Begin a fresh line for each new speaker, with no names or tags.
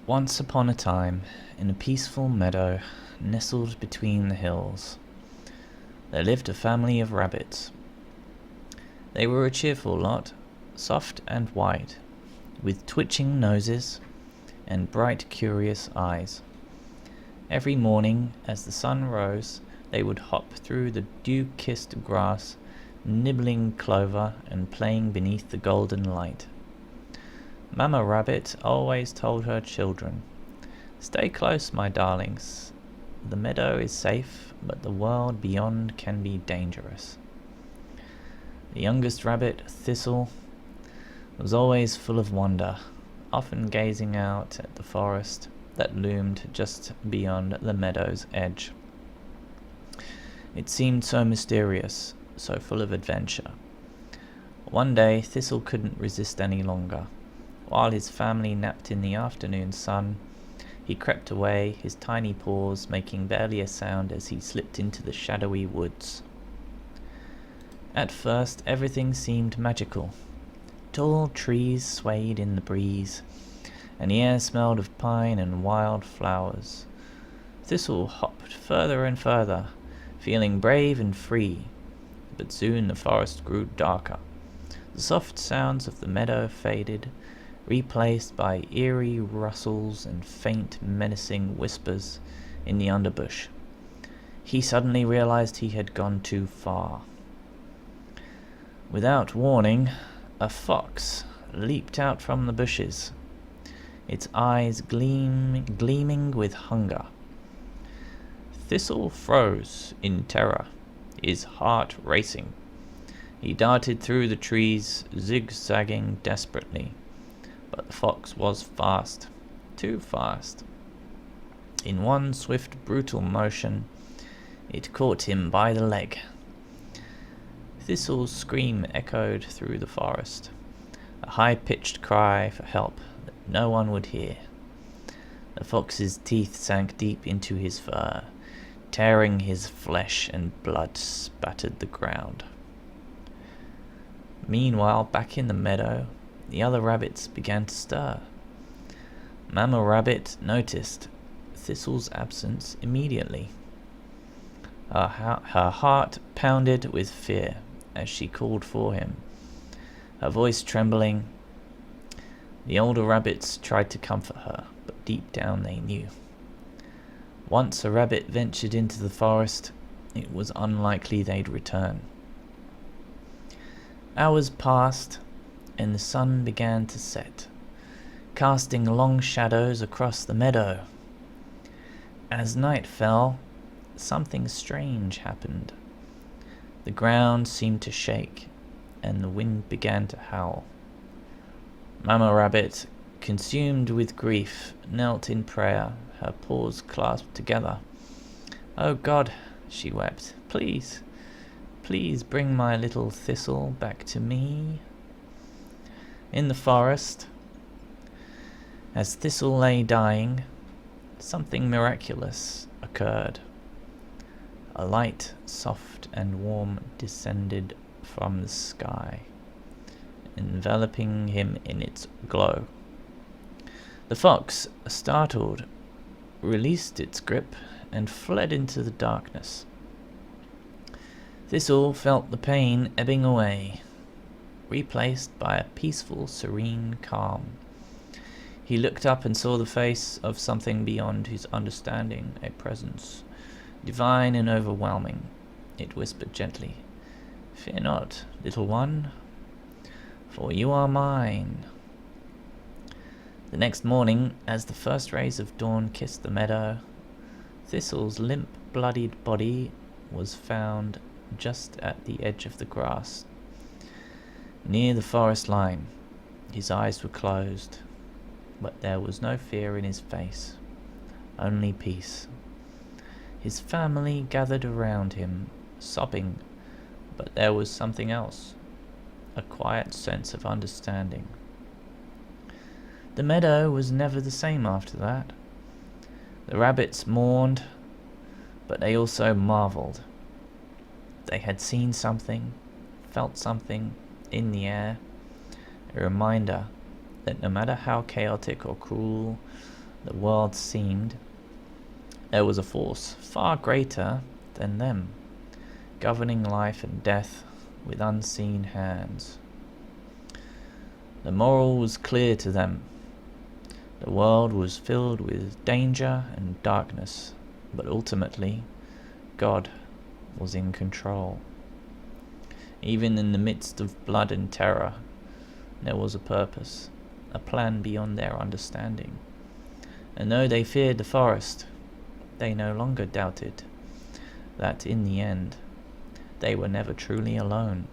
Once upon a time, in a peaceful meadow nestled between the hills, there lived a family of rabbits. They were a cheerful lot, soft and white, with twitching noses and bright, curious eyes. Every morning, as the sun rose, they would hop through the dew-kissed grass, nibbling clover and playing beneath the golden light. Mamma Rabbit always told her children, "Stay close, my darlings. The meadow is safe, but the world beyond can be dangerous." The youngest rabbit, Thistle, was always full of wonder, often gazing out at the forest that loomed just beyond the meadow's edge. It seemed so mysterious, so full of adventure. One day, Thistle couldn't resist any longer. While his family napped in the afternoon sun, he crept away, his tiny paws making barely a sound as he slipped into the shadowy woods. At first, everything seemed magical. Tall trees swayed in the breeze, and the air smelled of pine and wildflowers. Thistle hopped further and further, feeling brave and free, but soon the forest grew darker. The soft sounds of the meadow faded, replaced by eerie rustles and faint, menacing whispers in the underbrush. He suddenly realized he had gone too far. Without warning, a fox leaped out from the bushes, its eyes gleaming with hunger. Thistle froze in terror, his heart racing. He darted through the trees, zigzagging desperately. But the fox was fast, too fast. In one swift, brutal motion, it caught him by the leg. Thistle's scream echoed through the forest, a high-pitched cry for help that no one would hear. The fox's teeth sank deep into his fur, tearing his flesh, and blood spattered the ground. Meanwhile, back in the meadow, the other rabbits began to stir. Mamma Rabbit noticed Thistle's absence immediately. Her heart pounded with fear as she called for him, her voice trembling. The older rabbits tried to comfort her, but deep down they knew. Once a rabbit ventured into the forest, it was unlikely they'd return. Hours passed, and the sun began to set, casting long shadows across the meadow. As night fell, something strange happened. The ground seemed to shake, and the wind began to howl. Mamma Rabbit, consumed with grief, knelt in prayer, her paws clasped together. "Oh God," she wept, "please, please bring my little Thistle back to me." In the forest, as Thistle lay dying, something miraculous occurred. A light, soft and warm, descended from the sky, enveloping him in its glow. The fox, startled, released its grip and fled into the darkness. Thistle felt the pain ebbing away, replaced by a peaceful, serene calm. He looked up and saw the face of something beyond his understanding, a presence, divine and overwhelming. It whispered gently, "Fear not, little one, for you are mine." The next morning, as the first rays of dawn kissed the meadow, Thistle's limp, bloodied body was found just at the edge of the grass, near the forest line. His eyes were closed, but there was no fear in his face, only peace. His family gathered around him, sobbing, but there was something else, a quiet sense of understanding. The meadow was never the same after that. The rabbits mourned, but they also marveled. They had seen something, felt something in the air, a reminder that no matter how chaotic or cruel The world seemed there was a force far greater than them, governing life and death with unseen hands. The moral was clear to them. The world was filled with danger and darkness, but ultimately, God was in control. Even in the midst of blood and terror, there was a purpose, a plan beyond their understanding. And though they feared the forest, they no longer doubted that in the end, they were never truly alone.